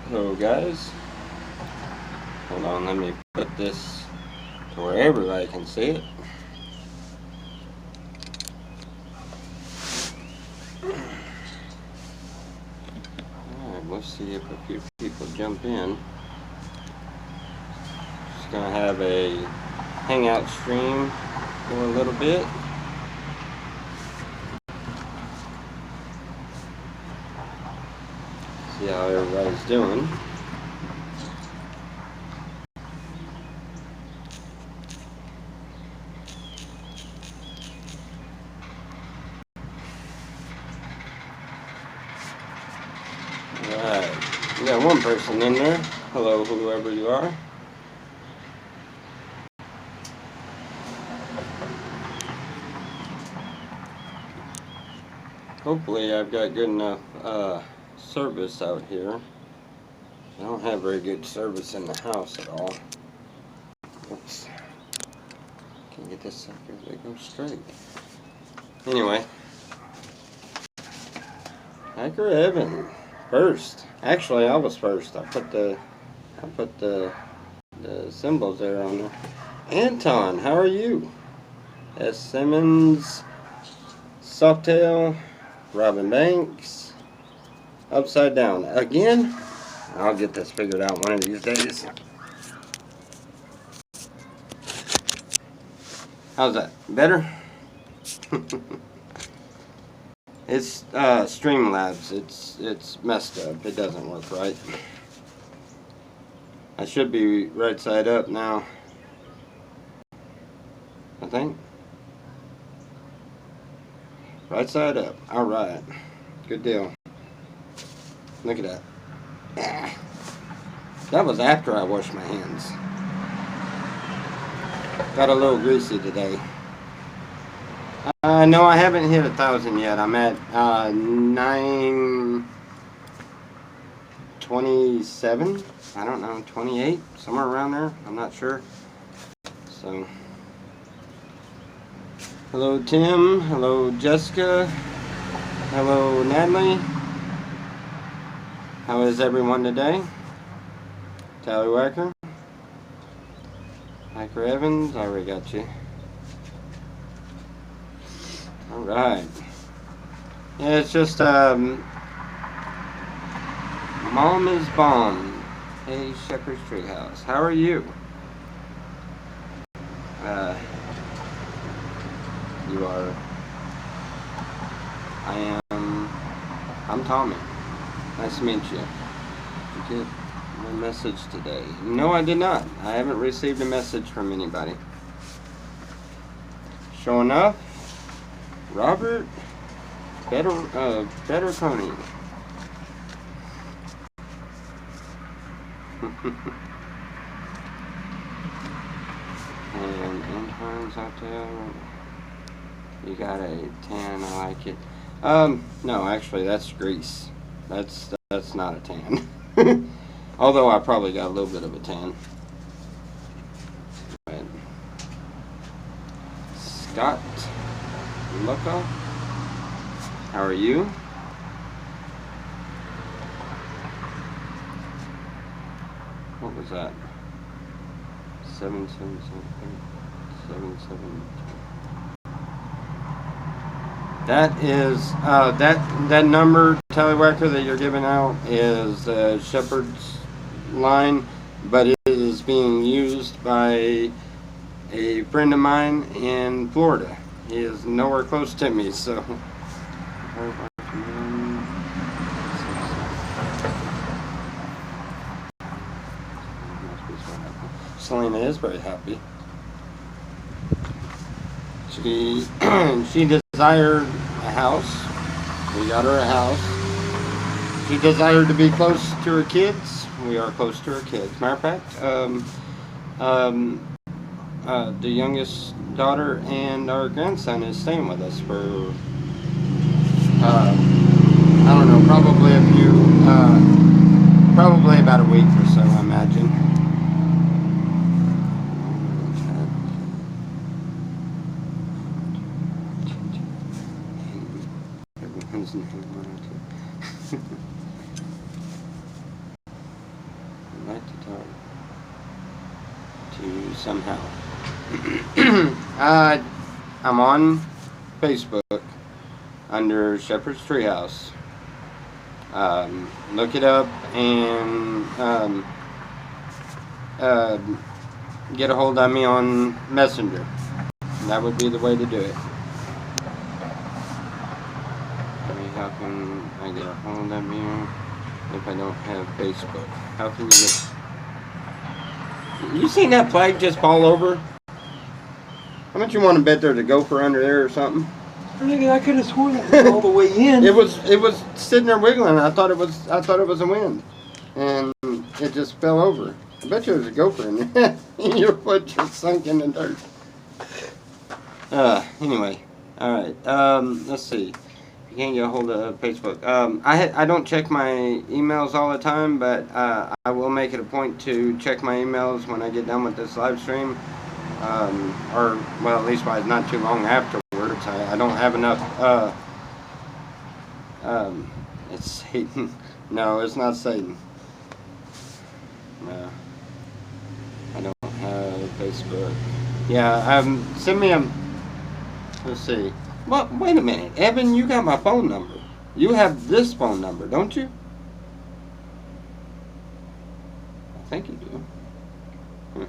Hello guys, hold on, let me put this to where everybody can see it. Alright, let's see if a few people jump in. Just gonna have a hangout stream for a little bit. See how everybody's doing. Alright, we got one person in there. Hello, whoever you are. Hopefully I've got good enough service out here. I don't have very good service in the house at all. Oops. Can't get this sucker to go straight. Anyway. Hiker Evan. First. Actually, I was first. I put the symbols there on there. Anton, how are you? S. Simmons, Softail, Robin Banks, Upside Down. Again? I'll get this figured out one of these days. How's that? Better? It's Streamlabs. It's messed up. It doesn't work right. I should be right side up now, I think. Right side up. Alright. Good deal. Look at that. That was after I washed my hands. Got a little greasy today. No, I haven't hit 1,000 yet. I'm at 927. I don't know, 28, somewhere around there. I'm not sure. So, hello Tim. Hello Jessica. Hello Natalie. How is everyone today? Tallywhacker. Hiker Evans. I already got you. Alright. Yeah, it's just, Mom is Bomb. Hey, Shepherd's Treehouse. How are you? You are... I'm Tommy. Nice to meet you. Did you get my message today? No, I did not. I haven't received a message from anybody. Showing up. Robert Better Coney. And interns out there. You got a tan, I like it. No, actually that's grease. That's not a tan. Although I probably got a little bit of a tan. Right. Scott Lucca, how are you? What was that? 777. That is that number, Tallywhacker, that you're giving out is Shepherd's line, but it is being used by a friend of mine in Florida. He is nowhere close to me, so. Selena is very happy. She desired a house. We got her a house. She desired to be close to her kids. We are close to her kids. Matter of fact, the youngest daughter and our grandson is staying with us for I don't know, probably about a week or so, I imagine. used somehow. I'm on Facebook under Shepherd's Treehouse. Look it up and get a hold of me on Messenger. That would be the way to do it. How can I get a hold of you if I don't have Facebook? How can you get... You seen that flag just fall over? How much you want to bet there's a gopher under there or something? I could have sworn it was all the way in. It was sitting there wiggling. I thought it was a wind, and it just fell over. I bet you there's a gopher in there. Your foot just sunk in the dirt. Anyway, all right. Let's see. You can't get a hold of Facebook. I don't check my emails all the time, but I will make it a point to check my emails when I get done with this live stream, or well, at least by not too long afterwards. I don't have enough. It's Satan. No, it's not Satan. No, I don't have Facebook. Yeah, send me a. Let's see. Well, wait a minute, Evan. You got my phone number. You have this phone number, don't you? I think you do.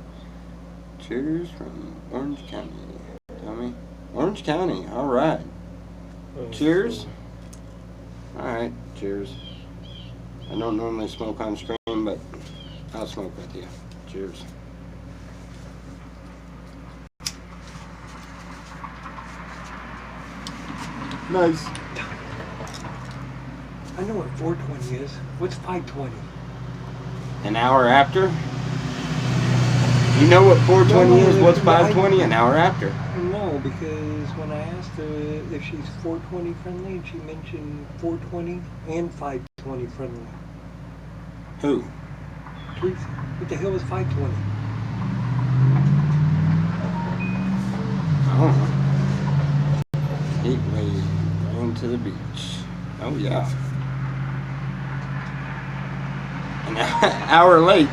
Cheers from Orange County. Tell me. Orange County, alright. Cheers. Alright, cheers. I don't normally smoke on screen, but I'll smoke with you. Cheers. Nice. I know what 420 is. What's 520? An hour after? You know what 420 is? What's 520? An hour after. No, because when I asked her if she's 420 friendly, she mentioned 420 and 520 friendly. Who? Teresa. What the hell is 520? I don't know. Heat wave going to the beach. Oh yeah. An hour late.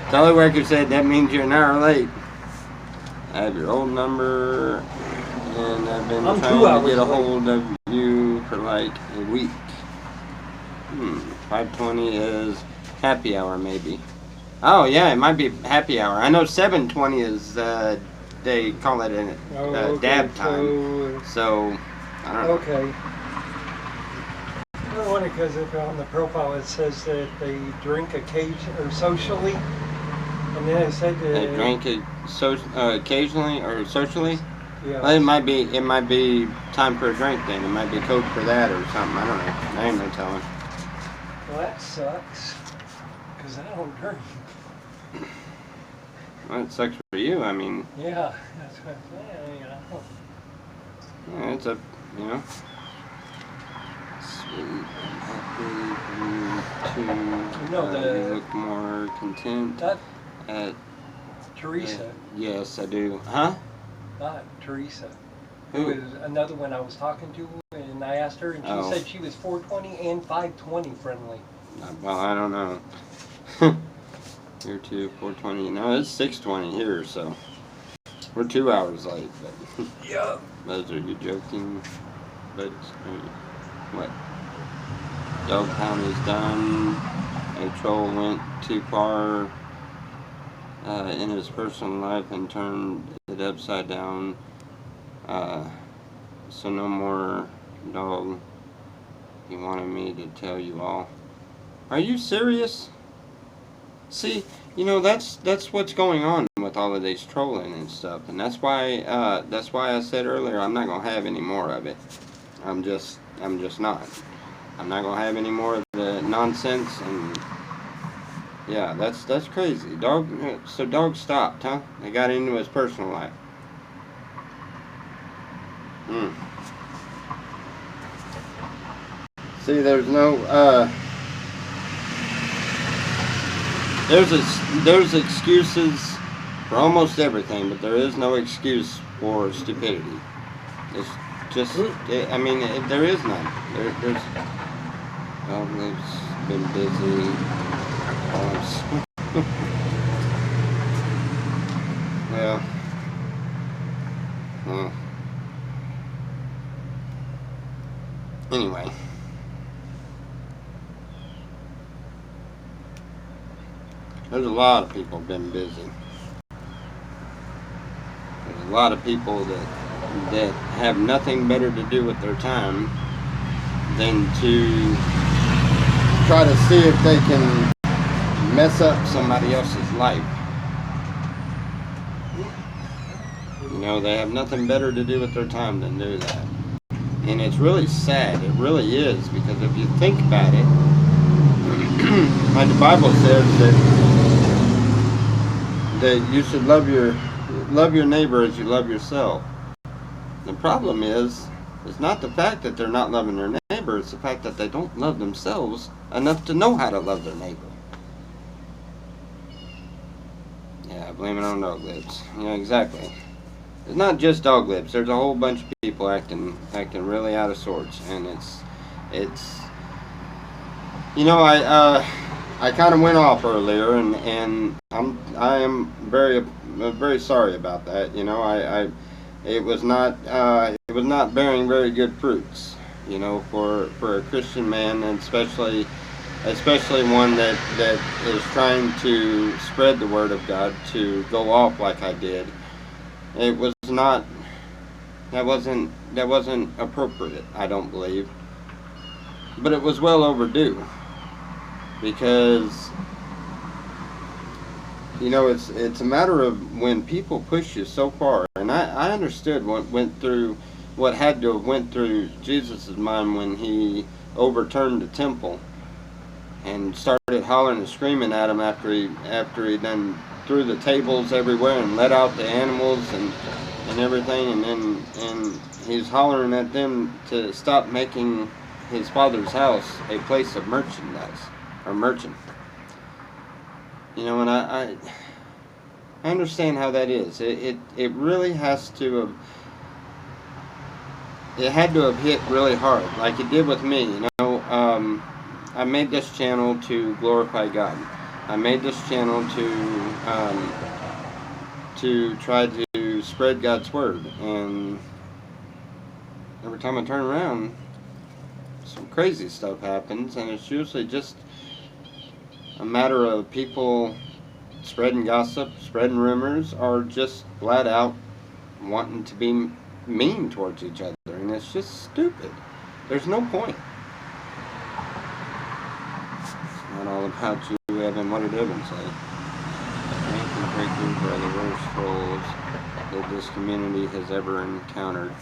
Teleworker said that means you're an hour late. I have your old number, and I've been trying to get a hold of you for like a week. 5:20 is happy hour, maybe. Oh yeah, it might be happy hour. I know 7:20 is they call it a dab time. So I don't know. Okay. I wonder because on the profile it says that they drink occasionally or socially, and then it said They drink it occasionally or socially. Yeah. Well, it might be time for a drink then. It might be code for that or something. I don't know. I ain't no telling. Well, that sucks because I don't drink. Well, it sucks for you. I mean. Yeah, that's what I'm saying. Yeah, it's a, you know. Sweet, happy, you look more content. That at Teresa. Yes, I do. Huh? Not Teresa. Who? It was another one I was talking to, and I asked her, and she said she was 420 and 520 friendly. Well, I don't know. Here too, 420. No, it's 6:20 here, so we're 2 hours late. But Yeah. Buzz, are you joking? But what? Dog pound is done. A troll went too far in his personal life and turned it upside down. So no more dog. He wanted me to tell you all. Are you serious? See, you know that's what's going on with all of these trolling and stuff, and that's why I said earlier I'm not gonna have any more of it. I'm just not. I'm not gonna have any more of the nonsense, and yeah, that's crazy. So dog stopped, huh? They got into his personal life. See, there's no there's excuses for almost everything, but there is no excuse for stupidity. It's just, I mean, there is none. There's been busy. Well, well. Anyway. There's a lot of people been busy. There's a lot of people that have nothing better to do with their time than to try to see if they can mess up somebody else's life. You know, they have nothing better to do with their time than do that. And it's really sad. It really is, because if you think about it, like the Bible says that you should love your neighbor as you love yourself. The problem is, it's not the fact that they're not loving their neighbor, it's the fact that they don't love themselves enough to know how to love their neighbor. Yeah, blame it on dog lips. Yeah, exactly. It's not just dog lips. There's a whole bunch of people acting really out of sorts, and it's. You know, I kind of went off earlier, and I am very sorry about that. You know, it was not bearing very good fruits. You know, for a Christian man, and especially one that is trying to spread the word of God, to go off like I did. It was not. That wasn't appropriate, I don't believe. But it was well overdue, because you know it's a matter of when people push you so far. And I understood what had to have went through Jesus' mind when he overturned the temple and started hollering and screaming at him after he done threw the tables everywhere and let out the animals and everything, and he's hollering at them to stop making his father's house a place of merchandise or merchant. You know, and I understand how that is. It really has to have. It had to have hit really hard, like it did with me. You know, I made this channel to glorify God. I made this channel to try to spread God's word, and every time I turn around, some crazy stuff happens, and it's usually just a matter of people spreading gossip, spreading rumors, or just flat out wanting to be mean towards each other, and it's just stupid. There's no point. It's not all about you, Evan. What did Evan say? Thank you, breakthrough for the worst trolls that this community has ever encountered.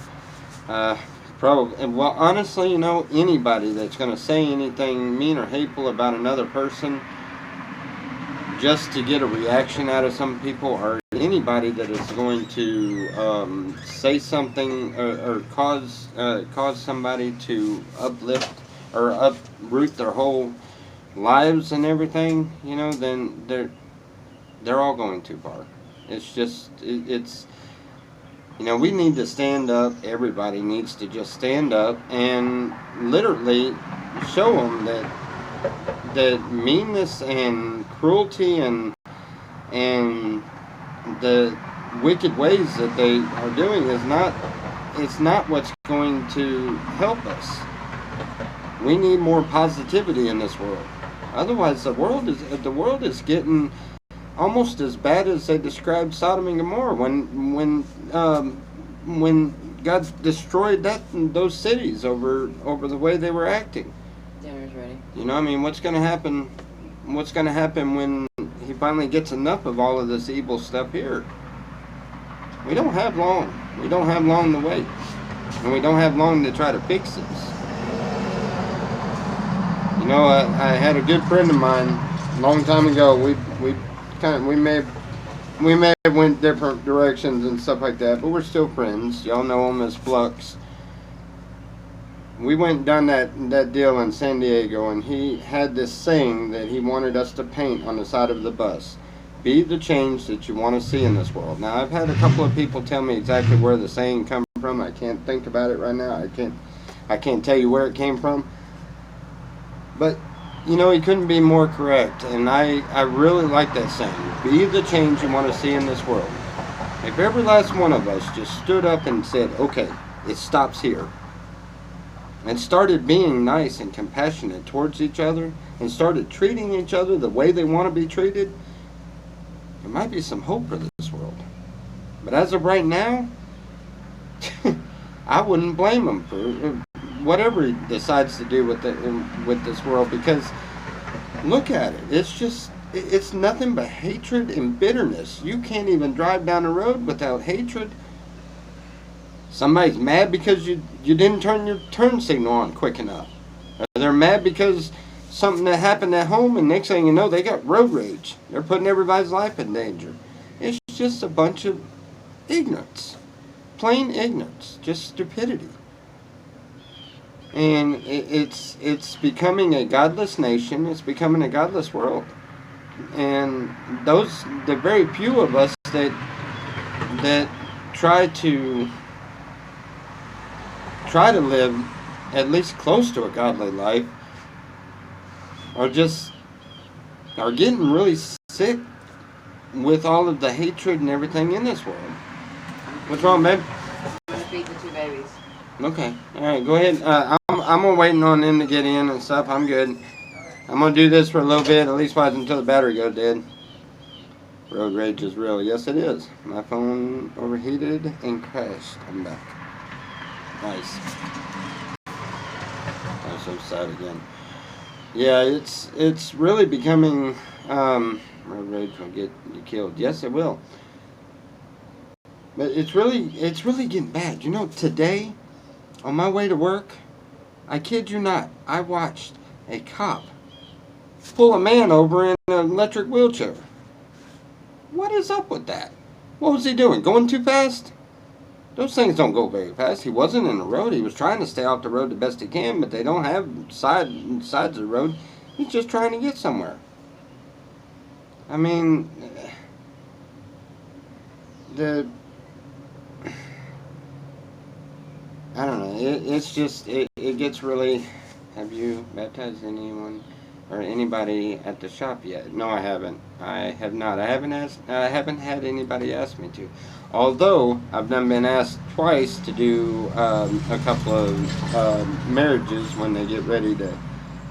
Probably. Well, honestly, you know, anybody that's going to say anything mean or hateful about another person just to get a reaction out of some people, or anybody that is going to say something or cause somebody to uplift or uproot their whole lives and everything, you know, then they're all going too far. It's just it's. You know, we need to stand up. Everybody needs to just stand up and literally show them that meanness and cruelty and the wicked ways that they are doing is not what's going to help us. We need more positivity in this world. Otherwise, the world is getting almost as bad as they described Sodom and Gomorrah when God destroyed those cities over the way they were acting. Dinner's ready. You know, I mean, what's going to happen? What's going to happen when he finally gets enough of all of this evil stuff here? We don't have long. We don't have long to wait, and we don't have long to try to fix this. You know, I had a good friend of mine a long time ago. We may have went different directions and stuff like that, but we're still friends. Y'all know him as Flux. We went and done that deal in San Diego, and he had this saying that he wanted us to paint on the side of the bus. Be the change that you want to see in this world. Now, I've had a couple of people tell me exactly where the saying come from. I can't think about it right now. I can't tell you where it came from. But you know, he couldn't be more correct, and I really like that saying. Be the change you want to see in this world. If every last one of us just stood up and said, okay, it stops here, and started being nice and compassionate towards each other, and started treating each other the way they want to be treated, there might be some hope for this world. But as of right now, I wouldn't blame him for whatever he decides to do with this world, because look at it. It's nothing but hatred and bitterness. You can't even drive down the road without hatred. Somebody's mad because you didn't turn your turn signal on quick enough. Or they're mad because something that happened at home, and next thing you know, they got road rage. They're putting everybody's life in danger. It's just a bunch of ignorance. Plain ignorance. Just stupidity. And it's becoming a godless nation. It's becoming a godless world. And the very few of us that try to live at least close to a godly life are getting really sick with all of the hatred and everything in this world. What's wrong, babe? I'm gonna feed the two babies. Okay, all right, go ahead. I'm waiting on them to get in and stuff. I'm good. I'm gonna do this for a little bit, at least until the battery goes dead. Road rage is real. Yes, it is. My phone overheated and crashed. I'm back. Nice. I'm so sad again. Yeah, it's really becoming. Road rage will get you killed. Yes, it will. But it's really getting bad. You know, today, on my way to work, I kid you not, I watched a cop pull a man over in an electric wheelchair. What is up with that? What was he doing? Going too fast? Those things don't go very fast. He wasn't in the road. He was trying to stay off the road the best he can, but they don't have sides of the road. He's just trying to get somewhere. I mean, I don't know. It's just, it gets really... Have you baptized anyone or anybody at the shop yet? No, I haven't. I have not. I haven't had anybody ask me to. Although I've been asked twice to do a couple of marriages when they get ready to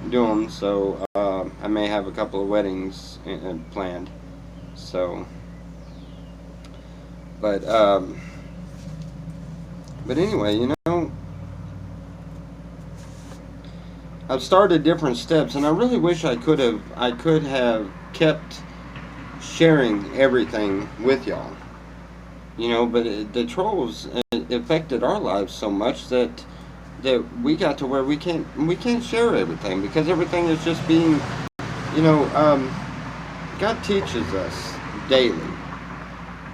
do them. So I may have a couple of weddings planned. So, but anyway, you know, I've started different steps, and I really wish I could have kept sharing everything with y'all. You know, but the trolls affected our lives so much that we got to where we can't share everything, because everything is just being, you know, God teaches us daily.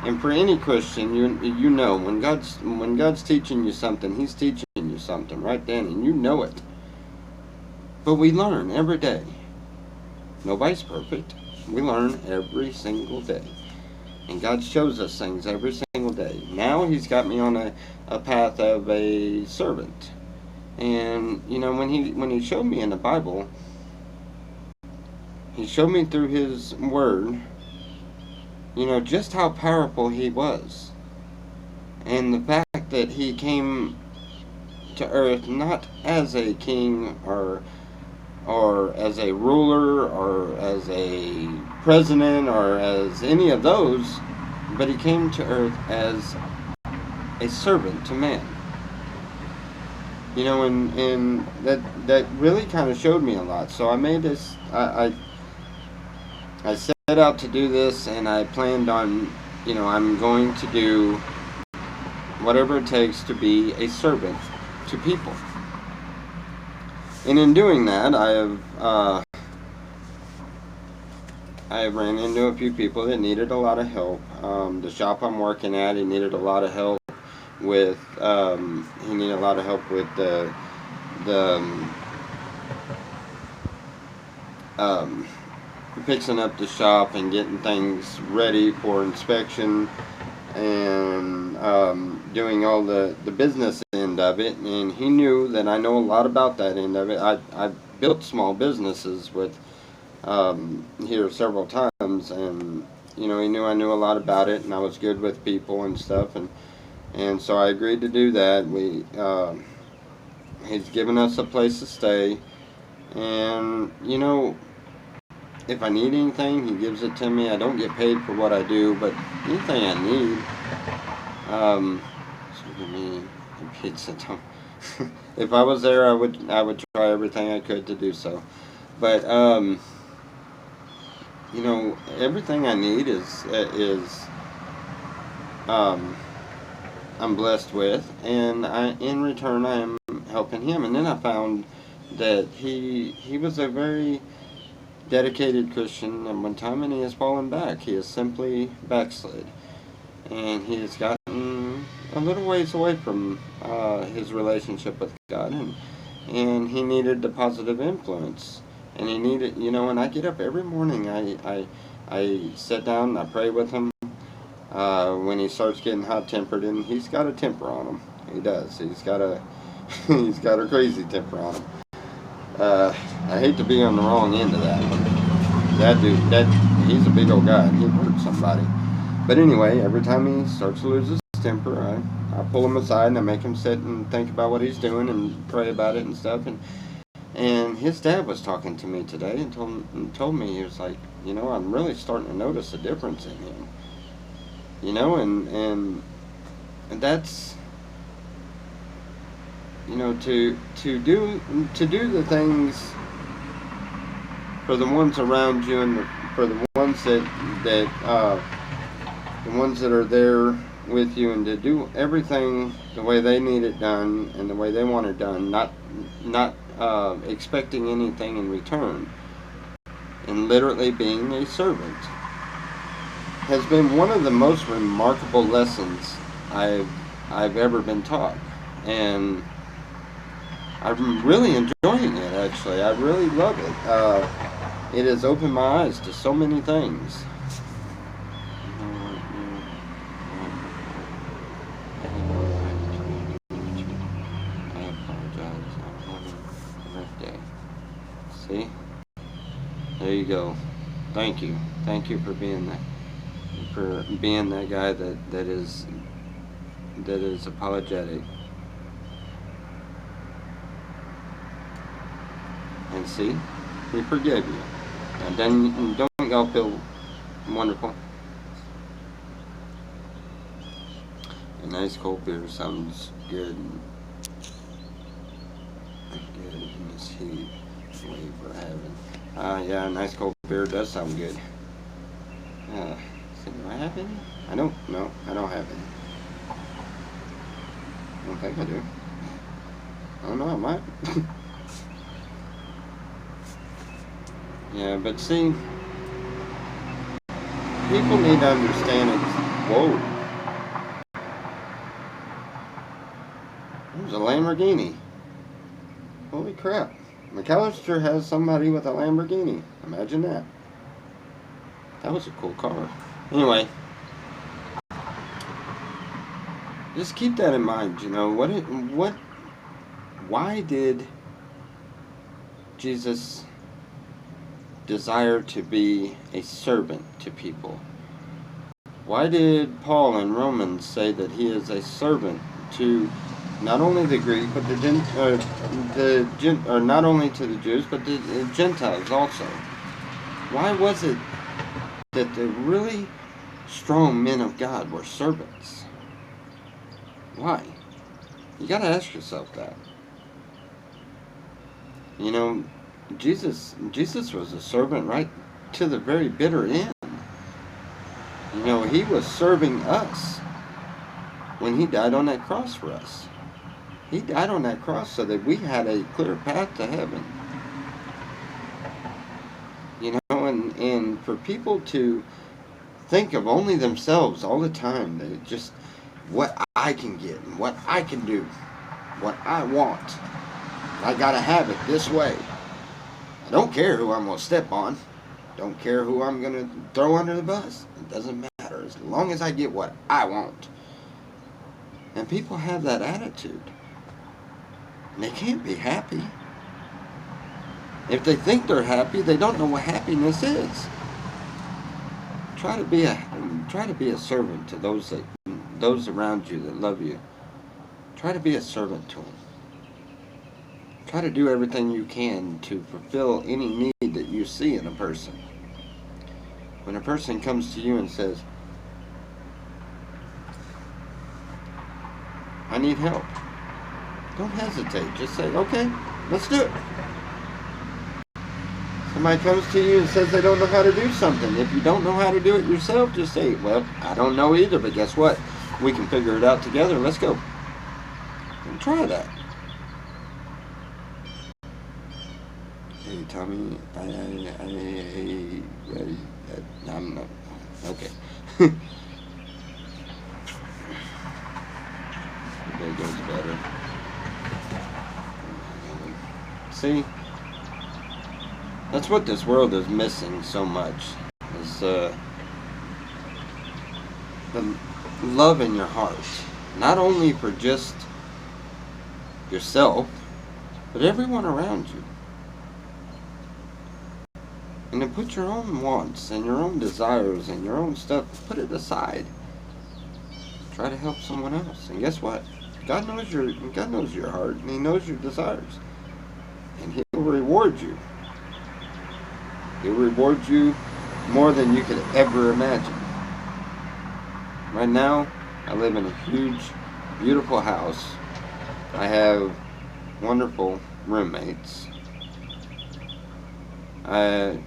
And for any Christian, you know, when God's teaching you something, He's teaching you something right then, and you know it. But we learn every day. Nobody's perfect. We learn every single day. And God shows us things every single day. Now He's got me on a path of a servant. And, you know, when he showed me in the Bible, He showed me through His Word, you know, just how powerful He was. And the fact that He came to earth not as a king or as a ruler or as a president or as any of those, but He came to earth as a servant to man. You know, and that really kind of showed me a lot. So I made this, I set out to do this, and I planned on, you know, I'm going to do whatever it takes to be a servant to people. And in doing that, I have ran into a few people that needed a lot of help. The shop I'm working at, he needed a lot of help with the fixing up the shop and getting things ready for inspection, and doing all the business end of it. And he knew that I know a lot about that end of it. I've built small businesses with here several times, and you know, he knew I knew a lot about it, and I was good with people and stuff, and so I agreed to do that. He's given us a place to stay, and you know, if I need anything, he gives it to me. I don't get paid for what I do, but anything I need, so give me a pizza. If I was there, I would try everything I could to do so. But you know, everything I need is I'm blessed with, and in return I am helping him. And then I found that he was a very dedicated Christian at one time, and he has fallen back. He has simply backslid, and he has gotten a little ways away from his relationship with God, and he needed a positive influence. And he needed, you know, and I get up every morning. I sit down and I pray with him. When he starts getting hot-tempered, and he's got a temper on him. He does. He's got a he's got a crazy temper on him. I hate to be on the wrong end of that. That dude, he's a big old guy, and he'd hurt somebody. But anyway, every time he starts to lose his temper, I pull him aside and I make him sit and think about what he's doing and pray about it and stuff. And his dad was talking to me today and told me, he was like, you know, I'm really starting to notice a difference in him. You know, and that's, you know, to do the things for the ones around you, and for the ones that the ones that are there with you, and to do everything the way they need it done and the way they want it done, not expecting anything in return, and literally being a servant, has been one of the most remarkable lessons I've ever been taught, and I'm really enjoying it. Actually, I really love it. It has opened my eyes to so many things. I apologize. I'm having a rough day. See? There you go. Thank you. Thank you for being that. For being that guy that is apologetic. And see, we forgive you. And then don't y'all feel wonderful? A nice cold beer sounds good. Good in this heat wave we're having. Yeah, a nice cold beer does sound good. Do I have any? I don't have any. I don't think I do. I don't know, I might. Yeah, but see, people need to understand it. Whoa. There's a Lamborghini. Holy crap. McAllister has somebody with a Lamborghini. Imagine that. That was a cool car. Anyway, just keep that in mind, you know, why did Jesus desire to be a servant to people? Why did Paul in Romans say that he is a servant to not only the Greek, but not only to the Jews, but the Gentiles also? Why was it that the really strong men of God were servants? Why? You got to ask yourself that. You know, Jesus was a servant right to the very bitter end. You know, he was serving us when he died on that cross for us. He died on that cross so that we had a clear path to heaven. You know, and for people to think of only themselves all the time, that just what I can get and what I can do, what I want. I gotta have it this way. I don't care who I'm gonna step on. Don't care who I'm gonna throw under the bus. It doesn't matter as long as I get what I want. And people have that attitude. And they can't be happy. If they think they're happy, they don't know what happiness is. try to be a servant to those around you that love you. Try to be a servant to them. Try to do everything you can to fulfill any need that you see in a person. When a person comes to you and says, I need help, don't hesitate. Just say, okay, let's do it. Somebody comes to you and says they don't know how to do something. If you don't know how to do it yourself, just say, well, I don't know either, but guess what? We can figure it out together. Let's go. And try that. Hey, Tommy, I'm not. Okay. There goes better. See? That's what this world is missing so much. Is the love in your heart. Not only for just yourself, but everyone around you. And then put your own wants and your own desires and your own stuff, put it aside. Try to help someone else. And guess what? God knows your heart, and He knows your desires. And He'll reward you. He'll reward you more than you could ever imagine. Right now, I live in a huge, beautiful house. I have wonderful roommates. I've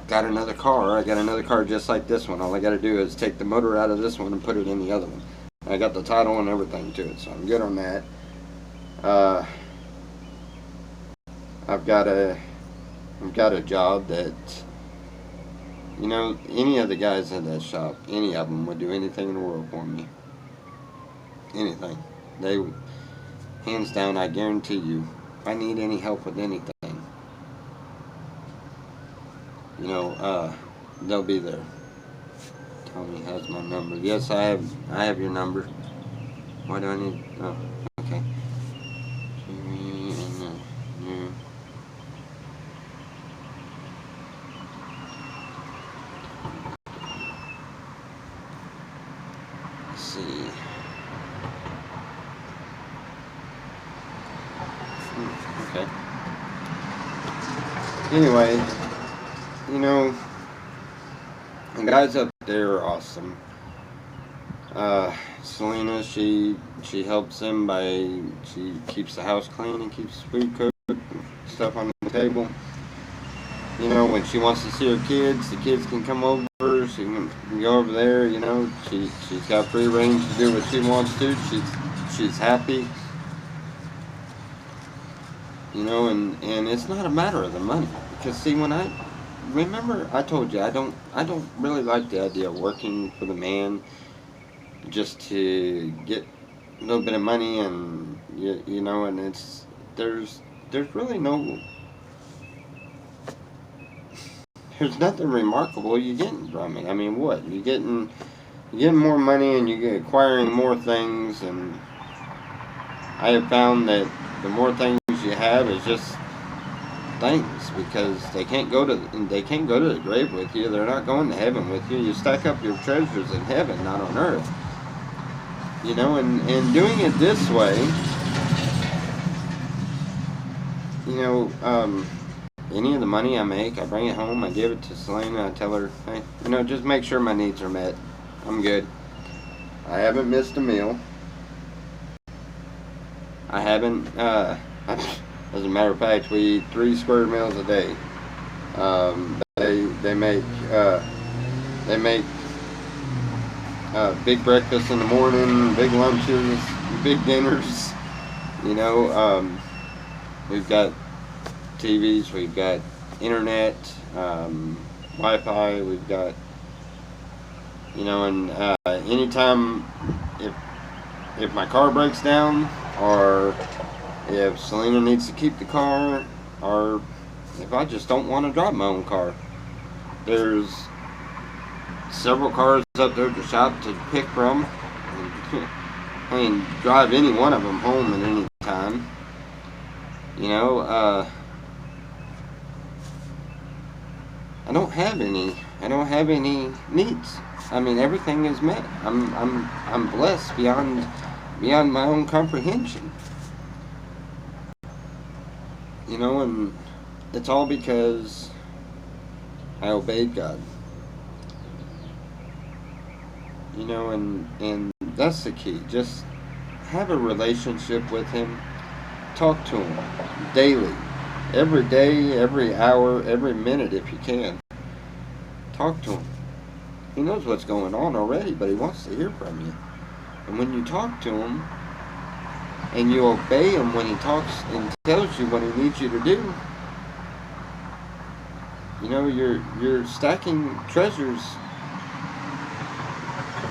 got another car. I got another car just like this one. All I got to do is take the motor out of this one and put it in the other one. I got the title and everything to it, so I'm good on that. I've got a job that, you know, any of the guys in that shop, any of them would do anything in the world for me. Anything. They, hands down, I guarantee you, if I need any help with anything, you know, they'll be there. Tommy has my number. Yes, I have your number. Why do I need? Oh, okay. Jimmy and you. Let's see. Okay. Anyway, you know, the guys up there are awesome. Selena, she helps them she keeps the house clean and keeps food cooked, stuff on the table. You know, when she wants to see her kids, the kids can come over, she can go over there, you know, she's got free reign to do what she wants to, she's happy. You know, and it's not a matter of the money, because see, when remember I told you I don't really like the idea of working for the man just to get a little bit of money, and you know, and there's really there's nothing remarkable you're getting from it. I mean, what you're getting more money and you're acquiring more things, and I have found that the more things you have is just things, because they can't go to the grave with you. They're not going to heaven with you. You stack up your treasures in heaven, not on earth. You know, and doing it this way, you know, any of the money I make, I bring it home, I give it to Selena, I tell her, hey, you know, just make sure my needs are met. I'm good. I haven't missed a meal. I haven't, as a matter of fact, we eat 3 square meals a day. They make big breakfasts in the morning, big lunches, big dinners. You know, we've got TVs, we've got internet, Wi-Fi, we've got, you know, and anytime if my car breaks down, or if Selena needs to keep the car, or if I just don't want to drive my own car, there's several cars up there at the shop to pick from. I mean, drive any one of them home at any time. You know, I don't have any needs. I mean, everything is met. I'm blessed beyond my own comprehension. You know, and it's all because I obeyed God. You know, and that's the key. Just have a relationship with Him. Talk to Him daily, every day, every hour, every minute if you can. Talk to Him. He knows what's going on already, but He wants to hear from you. And when you talk to Him and you obey Him when He talks and tells you what He needs you to do, you know, you're stacking treasures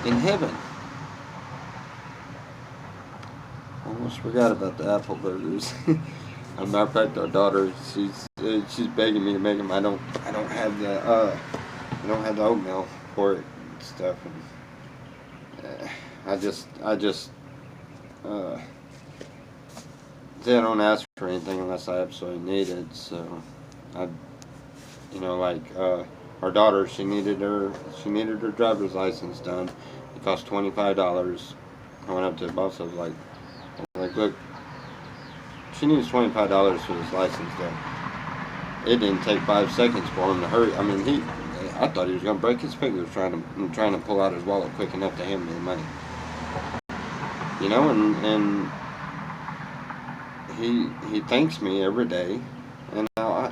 in heaven. Almost forgot about the apple burgers. As a matter of fact, our daughter, she's begging me to make them. I don't have the oatmeal for it and stuff. And I just they don't ask for anything unless I absolutely need it. So our daughter, she needed her driver's license done. It cost $25. I went up to the boss. I was like, look, she needs $25 for this license done. It didn't take 5 seconds for him to hurry. I mean, I thought he was gonna break his fingers trying to pull out his wallet quick enough to hand me the money. You know, and he thanks me every day, and now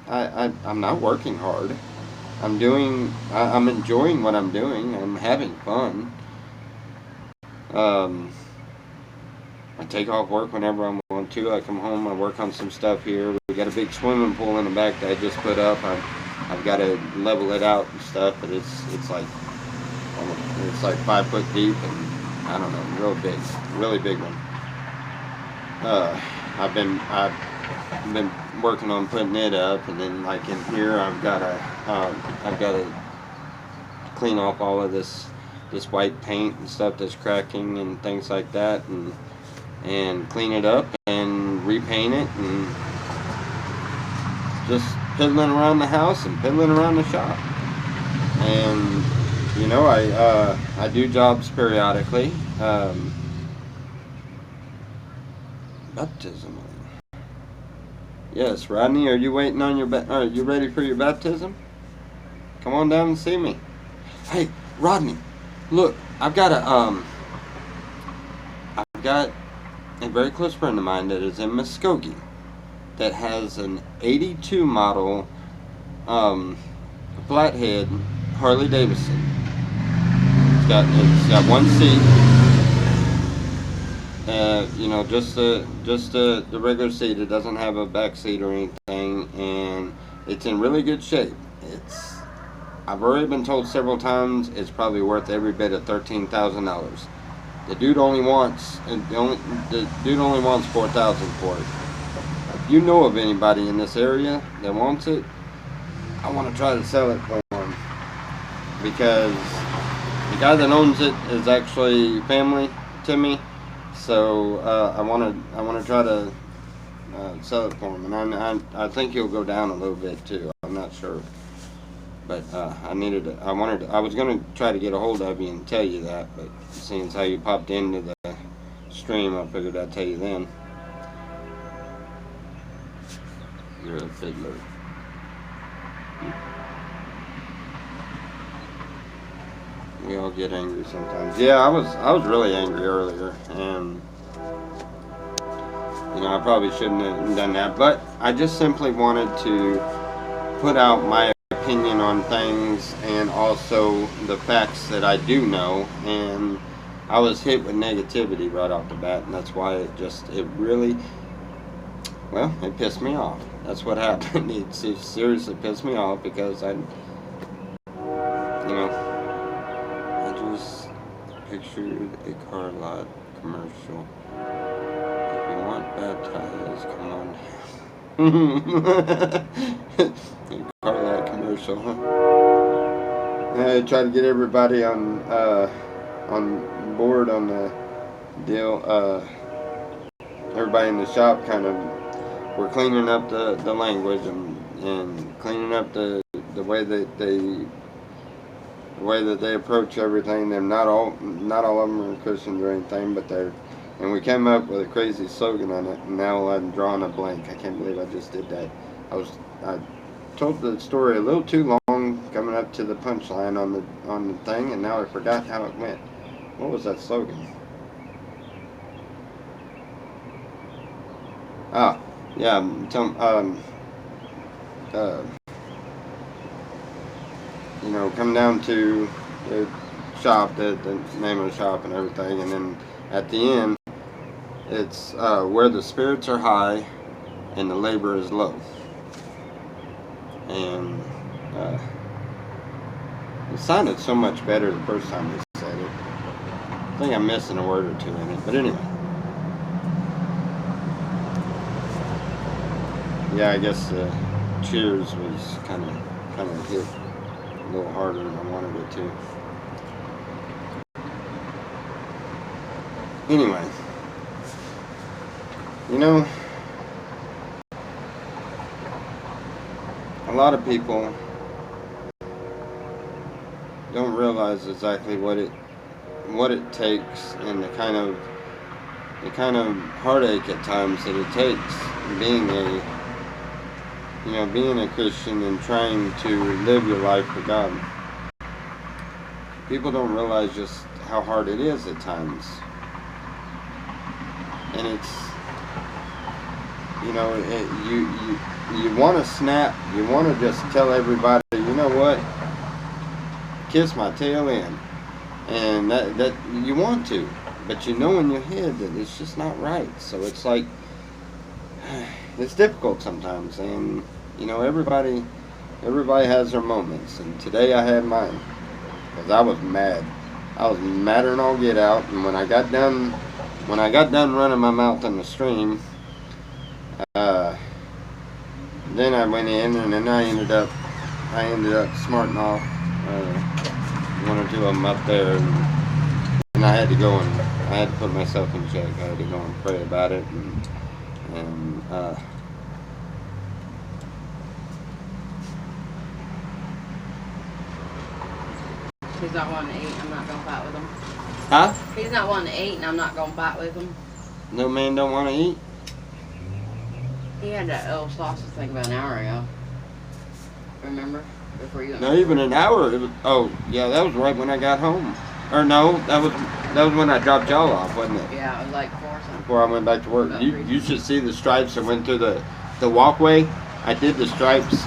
I'm not working hard. I'm enjoying what I'm doing. I'm having fun. I take off work whenever I want to. I come home, I work on some stuff here. We got a big swimming pool in the back that I just put up. I've got to level it out and stuff, but it's like 5 foot deep and I don't know, really big one. I've been working on putting it up, and then like in here I've got to clean off all of this white paint and stuff that's cracking and things like that, and clean it up and repaint it, and just piddling around the house and piddling around the shop. And you know, I do jobs periodically. Baptism. Yes, Rodney, are you waiting on are you ready for your baptism? Come on down and see me. Hey, Rodney, look, I've got a very close friend of mine that is in Muskogee that has an 82 model flathead Harley Davidson. It's got one seat. You know, just the regular seat. It doesn't have a back seat or anything, and it's in really good shape. I've already been told several times it's probably worth every bit of $13,000. The dude only wants $4,000 for it. If you know of anybody in this area that wants it, I want to try to sell it for him, because the guy that owns it is actually family to me. So I want to try to sell it for him, and I think he'll go down a little bit too. I'm not sure, but I was gonna try to get a hold of you and tell you that, but seeing as how you popped into the stream, I figured I'd tell you then. You're a fiddler. We all get angry sometimes. Yeah, I was really angry earlier, and you know, I probably shouldn't have done that, but I just simply wanted to put out my opinion on things, and also the facts that I do know. And I was hit with negativity right off the bat, and that's why it pissed me off. That's what happened. It seriously pissed me off, because I just pictured a car lot commercial. If you want baptized, come on down. A car lot commercial, huh? I try to get everybody on board on the deal. Everybody in the shop we're cleaning up the language and and cleaning up the way that they approach everything. They're not all of them are Christians or anything, but they're. And we came up with a crazy slogan on it, and now I'm drawing a blank. I can't believe I just did that. I told the story a little too long coming up to the punchline on the thing, and now I forgot how it went. What was that slogan? Ah, yeah. You know, come down to the shop, the name of the shop and everything, and then at the end, it's where the spirits are high and the labor is low. And it sounded so much better the first time they said it. I think I'm missing a word or two in it, but anyway. Yeah, I guess Cheers was kind of hit a little harder than I wanted it to. Anyway, you know, a lot of people don't realize exactly what it takes and the kind of heartache at times that it takes being a Christian and trying to live your life for God. People don't realize just how hard it is at times. And it's, you want to snap, you want to just tell everybody, you know what, kiss my tail end. And that you want to, but you know in your head that it's just not right. So it's like, it's difficult sometimes. And, everybody has their moments. And today I had mine, because I was mad. I was madder than all get out. And when I got done running my mouth in the stream, then I went in, and then I ended up smarting off one or two of them up there, and I had to go and I had to put myself in check. I had to go and pray about it, and He's not wanting to eat, I'm not going to fight with him. Huh? He's not wanting to eat, and I'm not going to fight with him. No man don't want to eat? He had that little sausage thing about an hour ago. Remember? Before you went. Not even an hour. It was, oh, yeah, that was right when I got home. Or no, that was when I dropped y'all off, wasn't it? Yeah, it was like 4 something. Before I went back to work. About You should see the stripes that went through the walkway. I did the stripes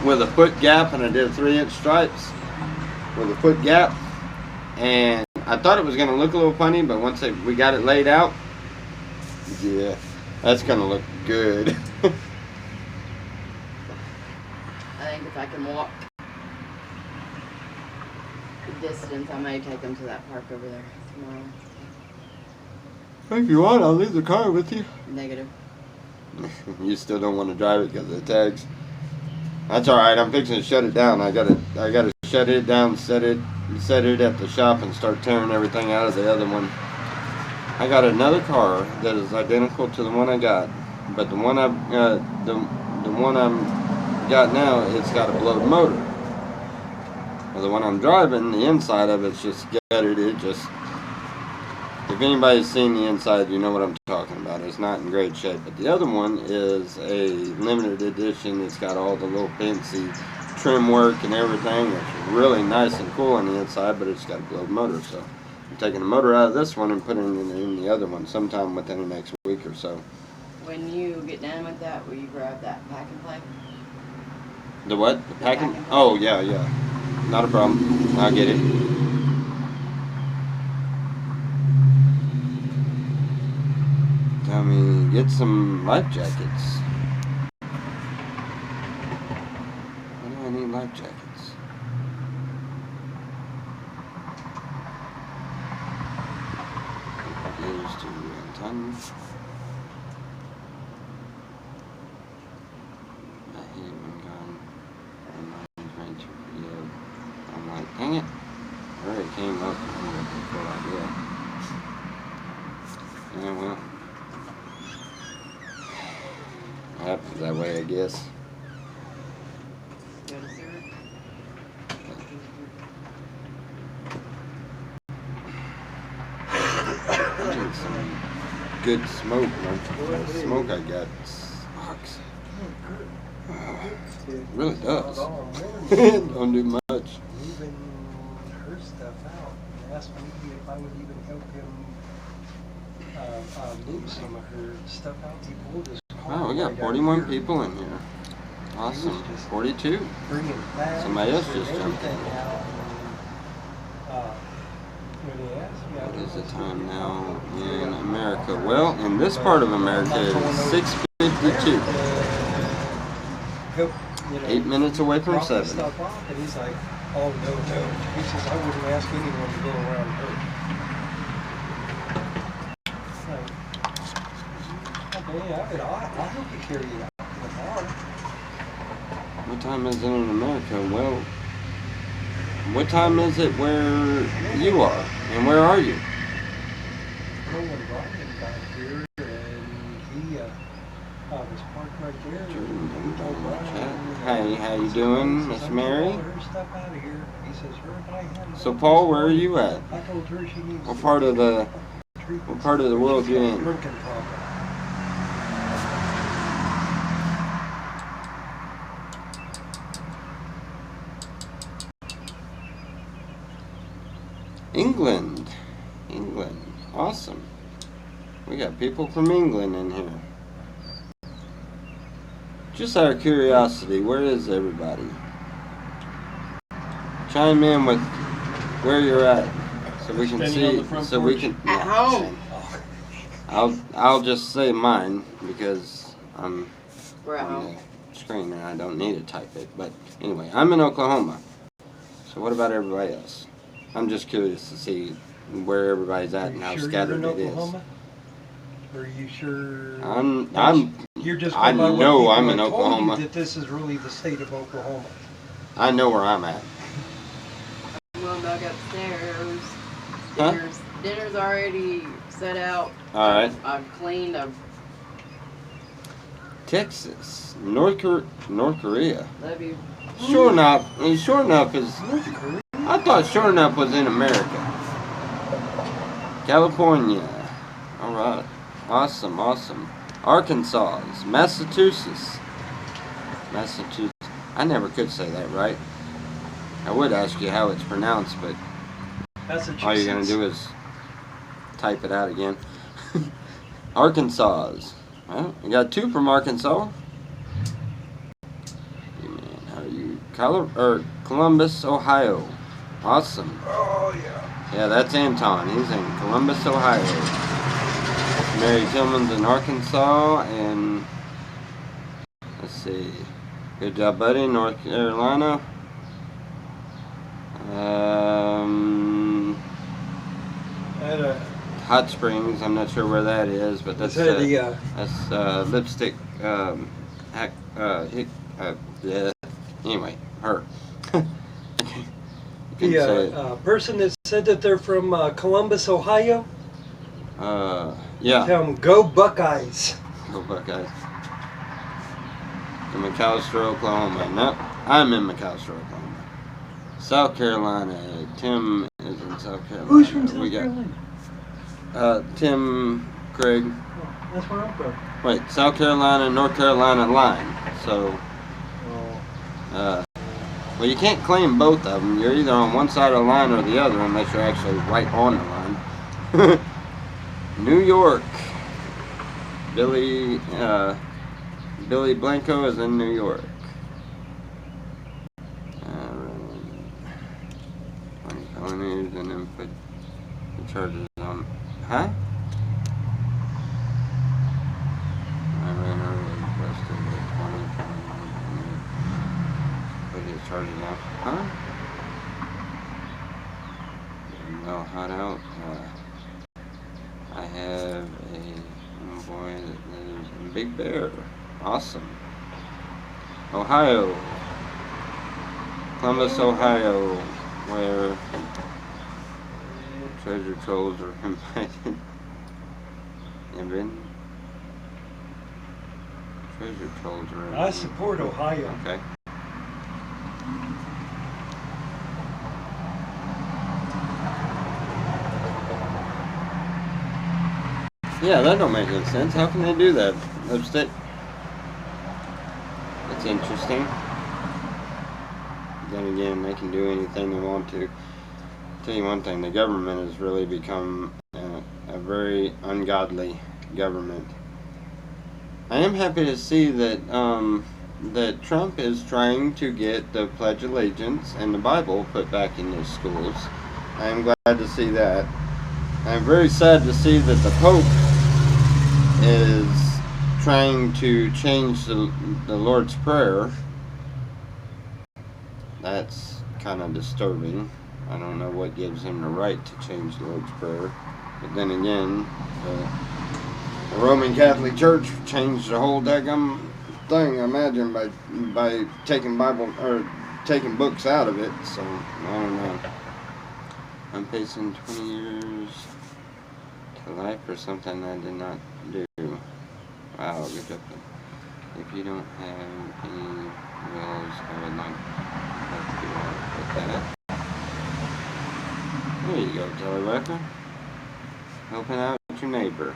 with a foot gap, and I did 3-inch stripes with a foot gap. And I thought it was going to look a little funny, but once we got it laid out, yeah, that's going to look good. I think if I can walk the distance, I may take him to that park over there tomorrow. If you want, I'll leave the car with you. Negative. You still don't want to drive it because of the tags. That's all right. I'm fixing to shut it down. I gotta shut it down, set it at the shop, and start tearing everything out of the other one. I got another car that is identical to the one I got, but the one I've got now, it's got a blowed motor. Well, the one I'm driving, the inside of it's just gutted. If anybody's seen the inside, you know what I'm talking about. It's not in great shape. But the other one is a limited edition. It's got all the little fancy trim work and everything. It's really nice and cool on the inside, but it's got a blowed motor. So I'm taking the motor out of this one and putting it in the other one sometime within the next week or so. When you get done with that, will you grab that pack and play? The what? The packing? packing. Oh, yeah. Not a problem. I'll get it. Tell me, get some life jackets. Why do I need life jackets? Gears to ton. I hate when gone. I'm trying to reload. I'm like, dang it. I already came up with a cool idea. Yeah, well. Happens that way, I guess. good smoke, man. The smoke I got sucks. It really does. Don't do much. Moving her stuff out. And asked me if I would even help him move some of her stuff out. He pulled his car. Wow, we got right out 41 here. people in here. Awesome. 42. Bringing bags Somebody else and just jumped in. everything out. When he asked me, I What is the was time looking now out in for- America? Well, in this part of America, it's 6:52. Help, you know, 8 minutes away from drop the 7. stuff off, and he's like, "Oh no, no." He says, "I wouldn't ask anyone to go around her." Like, okay, I'll help you carry it out to the bar. What time is it in America? Well, what time is it where you are? And where are you? No one brought him back here, and he was parked right there. Hey, how you doing, Miss Mary? All her stuff out of here. He says, "Her and I had So, Paul, where are you at? I told her she needs What part of the world you in? Drinking problem. England. Awesome. We got people from England in here. Just out of curiosity, where is everybody? Chime in with where you're at, so we can Standing on see. the front So we porch? can. At home. I'll just say mine because I'm We're at on home. the screen and I don't need to type it. But anyway, I'm in Oklahoma. So what about everybody else? I'm just curious to see where everybody's at and how scattered it is. Or are you sure? You're just I going by what know people I'm in have told you Oklahoma. that this is really the state of Oklahoma. I know where I'm at. We'll go upstairs. Huh? Dinner's already set out. All right. I've cleaned. Texas, North Korea. Love you. Sure enough is. North Korea? I thought Sure Enough was in America. California. All right. Awesome. Arkansas, Massachusetts. I never could say that right. I would ask you how it's pronounced, but Massachusetts. all you're gonna do is type it out again. Arkansas. Well, you got 2 from Arkansas. Hey man, how are you? Columbus, Ohio. Awesome. Oh, yeah. Yeah, that's Anton. He's in Columbus, Ohio. Mary Tillman's in Arkansas, and let's see. Good job, buddy. North Carolina. Hot Springs. I'm not sure where that is, but that's lipstick. Yeah. Anyway, her. You can say it. Person that said that they're from Columbus, Ohio, Yeah. tell them, go Buckeyes. Go Buckeyes. In McAllister, Oklahoma. No, I'm in McAllister, Oklahoma. South Carolina. Tim is in South Carolina. Who's from South We got, Carolina? Tim, Craig. Oh, that's where I'm from. Wait, South Carolina, North Carolina line. So, Oh. well, you can't claim both of them. You're either on one side of the line or the other, unless you're actually right on the line. New York. Billy Blanco is in New York. Felonies and then put the charges on. Huh? I ran over the arrested at 20. Put his charges on. Huh? Well, hot out. I have a boy that lives in Big Bear. Awesome. Ohio. Columbus, Ohio, where treasure trolls are invited. Treasure trolls are I support Ohio. Okay. Yeah, that don't make any sense. How can they do that? Lipstick? That's interesting. Then again, they can do anything they want to. Tell you one thing, the government has really become a very ungodly government. I am happy to see that that Trump is trying to get the Pledge of Allegiance and the Bible put back in his schools. I am glad to see that. I'm very sad to see that the Pope is trying to change the Lord's Prayer. That's kind of disturbing. I don't know what gives him the right to change the Lord's Prayer. But then again, the Roman Catholic Church changed the whole daggum thing, I imagine, by taking Bible or taking books out of it. So I don't know. I'm facing 20 years to life for something I did not do. Wow, good job. If you don't have any wills, I would like to do with that. There you go, Telerecker. Helping out your neighbor.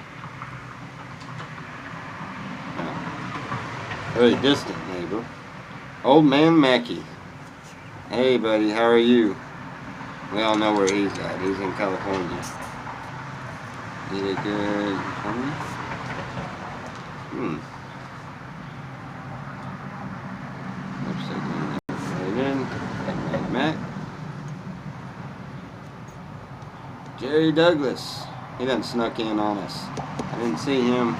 Very distant neighbor. Old Man Mackey. Hey, buddy, how are you? We all know where he's at. He's in California. He did good. Lipstick right in. Old Man Mac. Jerry Douglas. He done snuck in on us. I didn't see him.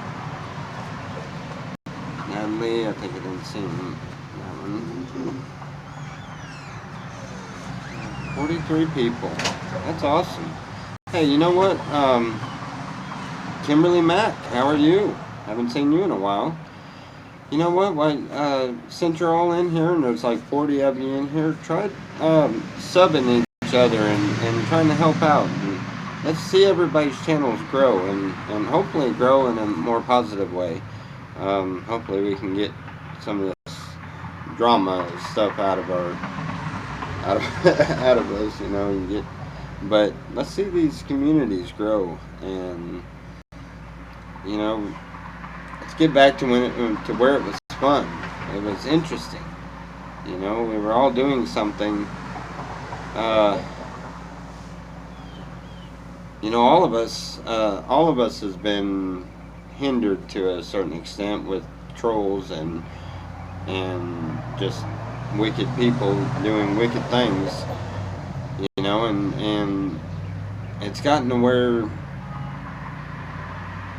Natalie, I think I didn't see him. That one. 43 people. That's awesome. Hey, you know what? Kimberly Mack, how are you? Haven't seen you in a while. You know what? Since you're all in here and there's like 40 of you in here, try subbing each other and trying to help out. And let's see everybody's channels grow and hopefully grow in a more positive way. Hopefully we can get some of this drama and stuff out of us, you know, and but let's see these communities grow, and you know, let's get back to to where it was fun. It was interesting. You know, we were all doing something. You know, all of us has been hindered to a certain extent with trolls and just wicked people doing wicked things, you know, and it's gotten to where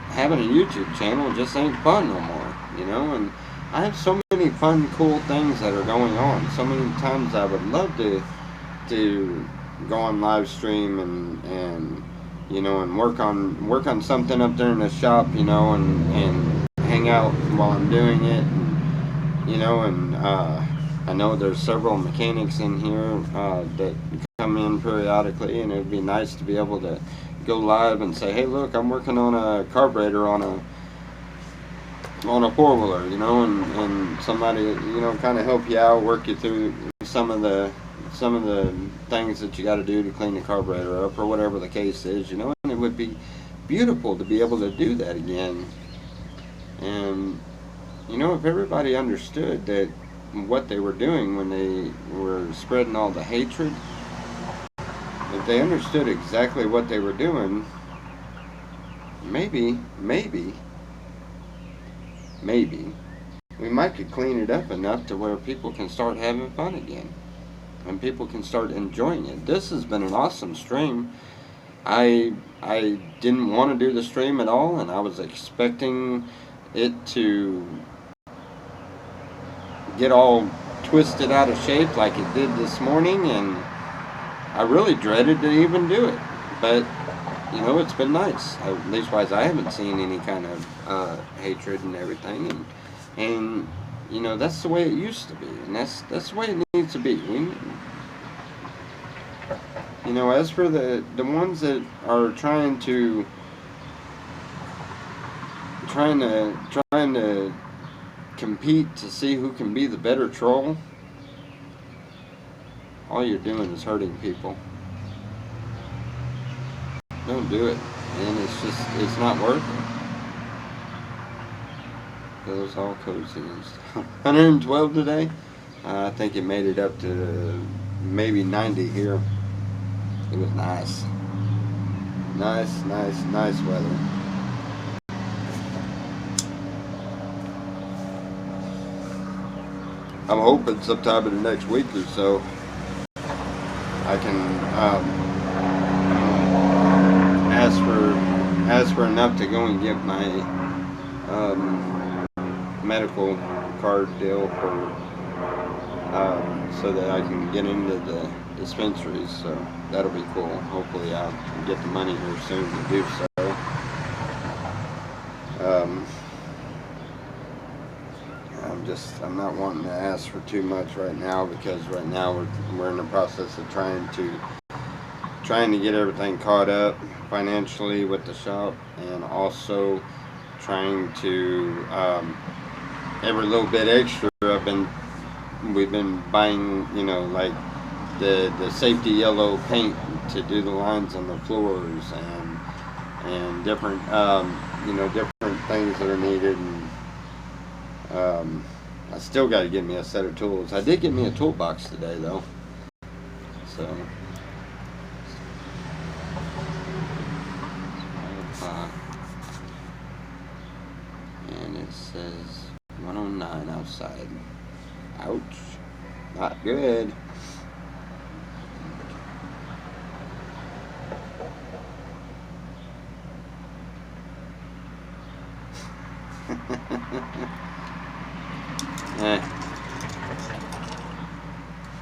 having a YouTube channel just ain't fun no more, you know. And I have so many fun, cool things that are going on. So many times I would love to go on live stream and you know, and work on something up there in the shop, you know, and hang out while I'm doing it, and, you know, and I know there's several mechanics in here that come in periodically, and it would be nice to be able to go live and say, hey, look, I'm working on a carburetor on a four-wheeler, you know, and somebody, you know, kind of help you out, work you through some of the things that you got to do to clean the carburetor up or whatever the case is, you know. And it would be beautiful to be able to do that again. And you know, if everybody understood that what they were doing when they were spreading all the hatred, if they understood exactly what they were doing, maybe we might could clean it up enough to where people can start having fun again. And people can start enjoying it. This has been an awesome stream. I didn't want to do the stream at all, and I was expecting it to get all twisted out of shape like it did this morning, and I really dreaded to even do it. But you know, it's been nice. At least wise, I haven't seen any kind of hatred and everything, and you know, that's the way it used to be, and that's the way it needs to be. You know, as for the ones that are trying to compete to see who can be the better troll, all you're doing is hurting people. Don't do it, and it's not worth it. Feels all cozy and stuff. 112 today. I think it made it up to maybe 90 here. It was nice. Nice weather. I'm hoping sometime in the next week or so I can ask for enough to go and get my medical card deal for so that I can get into the dispensaries. So that'll be cool. Hopefully I'll get the money here soon to do so. I'm not wanting to ask for too much right now, because right now we're in the process of trying to get everything caught up financially with the shop, and also trying to every little bit extra we've been buying, like the safety yellow paint to do the lines on the floors, and different different things that are needed. And I still got to get me a set of tools. I did get me a toolbox today though, so 5 o'clock, and it says 109 outside. Ouch, not good.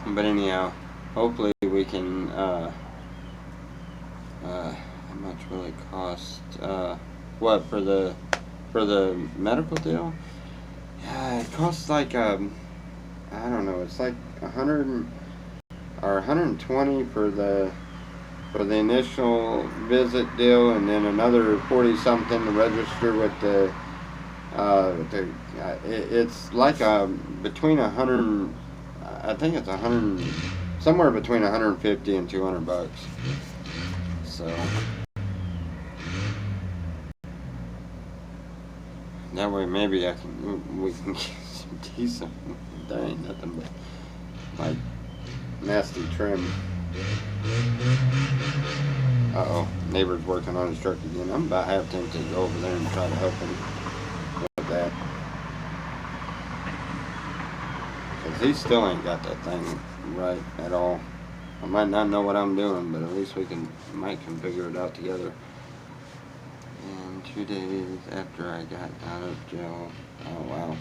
But anyhow, hopefully we can, how much will it cost, what, for the medical deal? Yeah, it costs like, I don't know, it's like 100 or 120 for the initial visit deal, and then another 40 something to register with the it's like between 100, I think it's 100, somewhere between 150 and 200 bucks. So that way maybe we can get some decent. There ain't nothing but like nasty trim. Neighbor's working on his truck again. I'm about half tempted to go over there and try to help him with that, because he still ain't got that thing right at all. I might not know what I'm doing, but at least we might figure it out together. And 2 days after I got out of jail. Oh wow.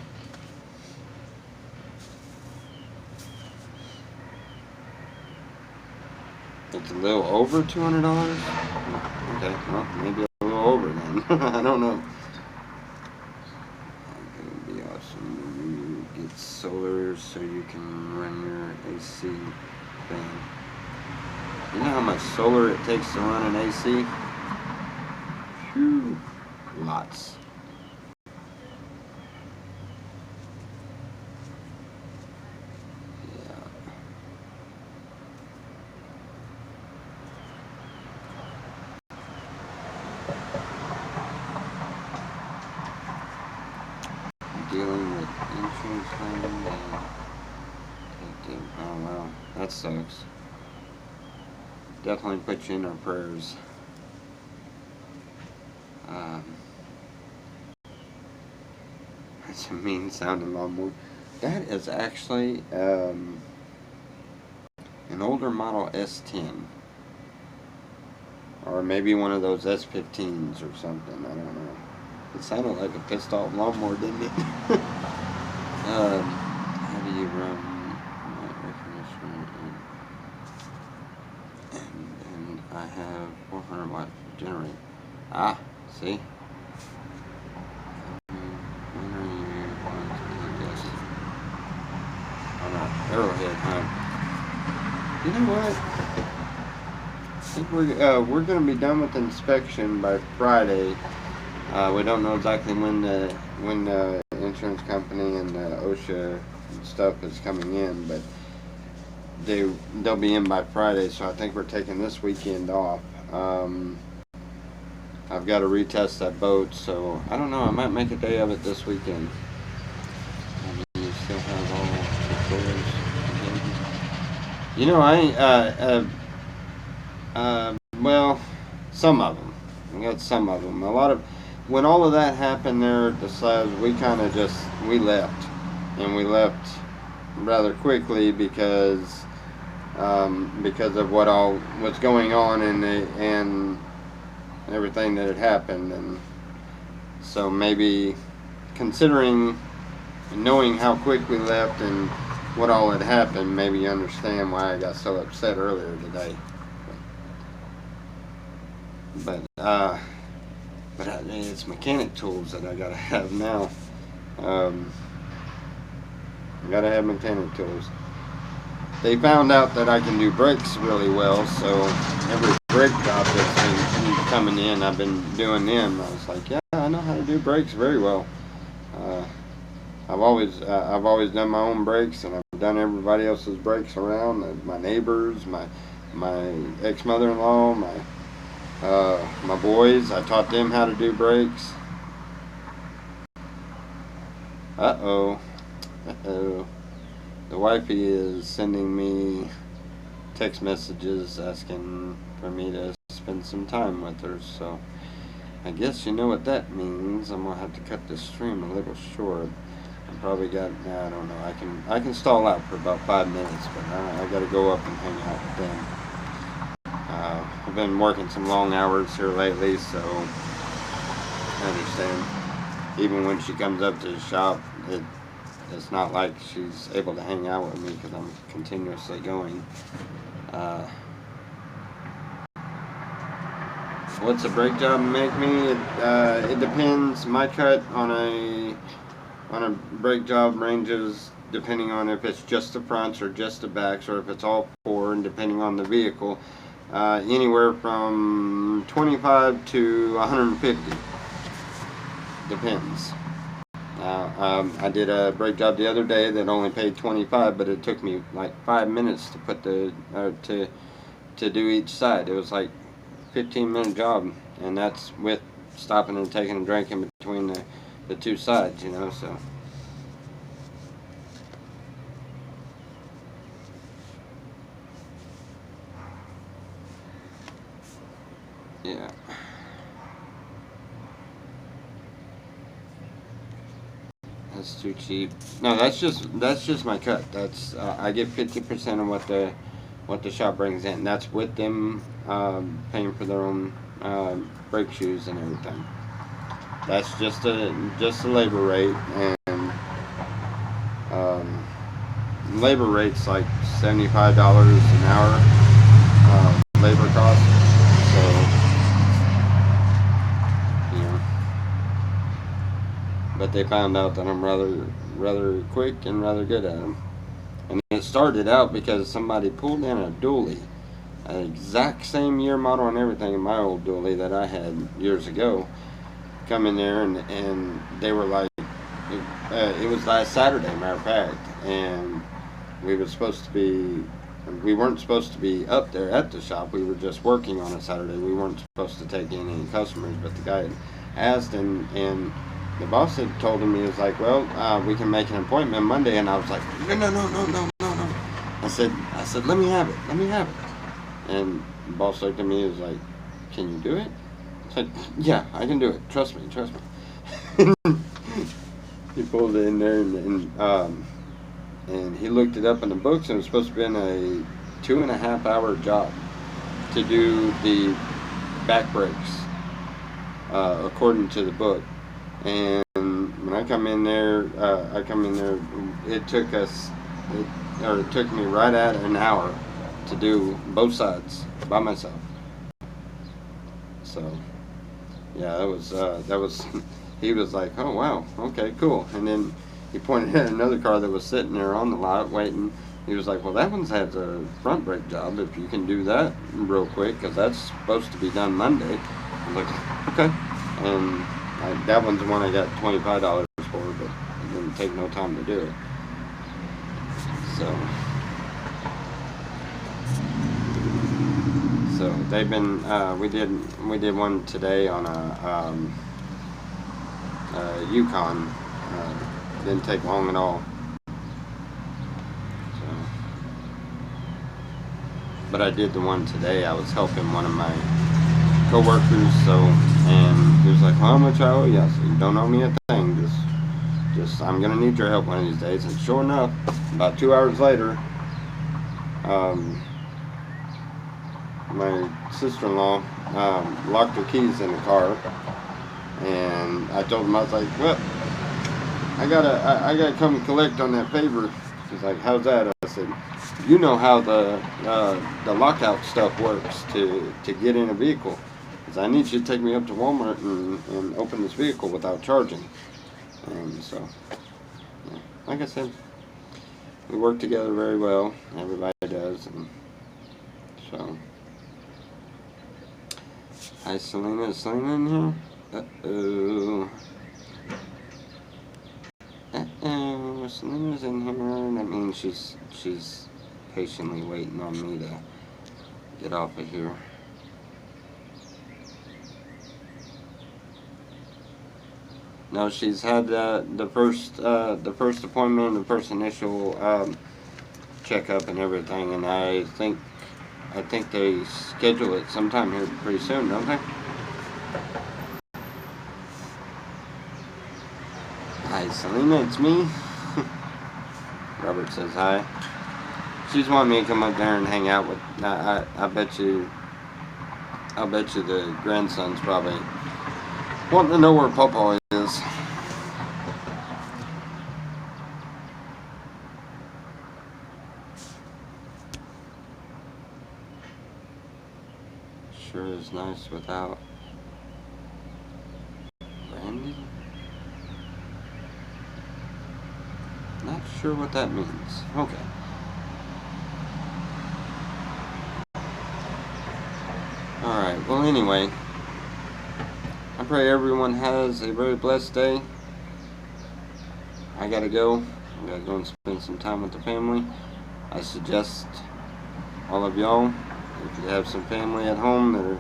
It's a little over $200? Okay, well, maybe a little over then. I don't know. It would be awesome when you get solar so you can run your AC fan. You know how much solar it takes to run an AC? Phew, lots. Dealing with insurance claim and oh wow, that sucks. Definitely put you in our prayers. That's a mean sounding lawnmower. That is actually an older model S10, or maybe one of those S15s or something. I don't know. It sounded like a pissed off lawnmower, didn't it? How do you run my air conditioner? And I have 400 watt generator. Ah, see? When are you going to take this? On an Arrowhead, huh? You know what? I think we're going to be done with inspection by Friday. We don't know exactly when the insurance company and the OSHA stuff is coming in, but they'll be in by Friday, so I think we're taking this weekend off. I've got to retest that boat, so I don't know, I might make a day of it this weekend. You know, well, some of them. We got some of them. A lot of, when all of that happened there at the slabs, we kind of just, we left. And we left rather quickly because of what all was going on and everything that had happened. And so maybe considering, knowing how quick we left and what all had happened, maybe you understand why I got so upset earlier today. But it's mechanic tools that I gotta have now. I gotta have mechanic tools. They found out that I can do brakes really well, so every brake job that's been coming in, I've been doing them. I was like, yeah, I know how to do brakes very well. I've always done my own brakes, and I've done everybody else's brakes around. My neighbors, my ex-mother-in-law, my boys. I taught them how to do brakes. Uh-oh. The wifey is sending me text messages asking for me to spend some time with her, so I guess you know what that means. I'm gonna have to cut this stream a little short. I probably got, I don't know, I can stall out for about 5 minutes, but I gotta go up and hang out with them. I've been working some long hours here lately, so I understand. Even when she comes up to the shop, it's not like she's able to hang out with me because I'm continuously going. What's a brake job make me? It depends. My cut on a brake job ranges depending on if it's just the fronts or just the backs or if it's all four, and depending on the vehicle, anywhere from 25 to 150. Depends. I did a brake job the other day that only paid 25, but it took me like 5 minutes to put to do each side. It was like 15-minute job, and that's with stopping and taking a drink in between the two sides, you know. So yeah. That's too cheap. No, that's just my cut. That's I get 50% of what the shop brings in. That's with them paying for their own brake shoes and everything. That's just a labor rate, and labor rate's like $75 an hour labor cost. So but they found out that I'm rather quick and rather good at them. And it started out because somebody pulled in a dually, an exact same year model and everything in my old dually that I had years ago. Come in there and they were like, it was last Saturday, matter of fact, and we weren't supposed to be up there at the shop. We were just working on a Saturday. We weren't supposed to take in any customers, but the guy had asked, and the boss had told him, he was like, well, we can make an appointment Monday. And I was like, no. I said, let me have it. And the boss looked at me and was like, can you do it? I said, yeah, I can do it. Trust me. He pulled it in there and he looked it up in the books, and it was supposed to be a 2.5 hour job to do the back brakes, according to the book. And when I come in there, it took me right at an hour to do both sides by myself. So, yeah, that was, he was like, oh wow, okay, cool. And then he pointed at another car that was sitting there on the lot waiting. He was like, well, that one has a front brake job, if you can do that real quick, because that's supposed to be done Monday. I was like, okay. And that one's the one I got $25 for, but it didn't take no time to do it. So they've been. We did one today on a Yukon. Didn't take long at all. So but I did the one today. I was helping one of my coworkers, and he was like, "How much I owe you?" I said, "You don't owe me a thing. Just I'm gonna need your help one of these days." And sure enough, about 2 hours later, my sister-in-law locked her keys in the car, and I told him, I was like, "Well, I gotta come collect on that favor." She's like, "How's that?" I said, "You know how the lockout stuff works to get in a vehicle. Because I need you to take me up to Walmart and open this vehicle without charging." And so, yeah, like I said, we work together very well. Everybody does, and so. Hi, Selena. Is Selena in here? Uh-oh. Uh-oh. Selena's in here. That means she's patiently waiting on me to get off of here. No, she's had the first appointment, the first initial checkup and everything, and I think they schedule it sometime here pretty soon, don't they? Hi, Selena, it's me. Robert says hi. She's wanting me to come up there and hang out with. I'll bet you the grandson's probably wanting to know where Pawpaw is. Sure is nice without Randy. Not sure what that means. Okay. Alright, well anyway, I pray everyone has a very blessed day. I gotta go. I gotta go and spend some time with the family. I suggest all of y'all, if you have some family at home that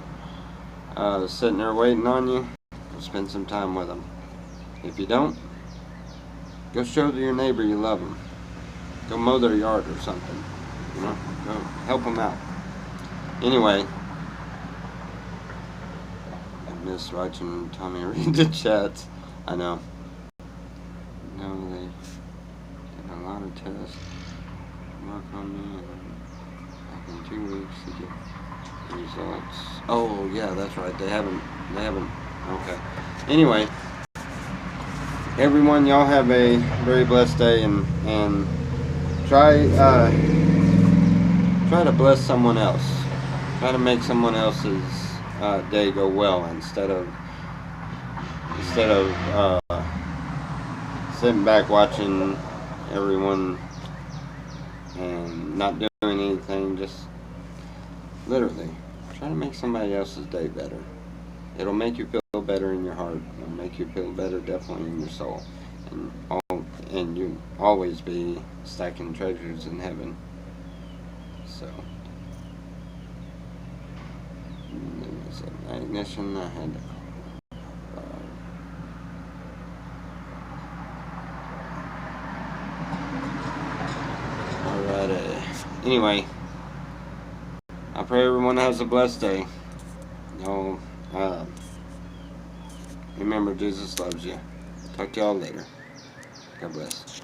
are sitting there waiting on you, go spend some time with them. If you don't, go show to your neighbor you love them. Go mow their yard or something. You know, go help them out. Anyway, I miss watching Tommy read the chats. I know. No, they did a lot of tests. Work on me, and back in 2 weeks to get results. Oh yeah, that's right. They haven't. Okay. Anyway, everyone, y'all have a very blessed day, and try to bless someone else. Try to make someone else's day go well instead of sitting back watching everyone and not doing anything. Just literally try to make somebody else's day better. It'll make you feel better in your heart. It'll make you feel better definitely in your soul. And you always be stacking treasures in heaven. So there was an ignition. I had to alright. Anyway, I pray everyone has a blessed day. Y'all, remember, Jesus loves you. Talk to y'all later. God bless.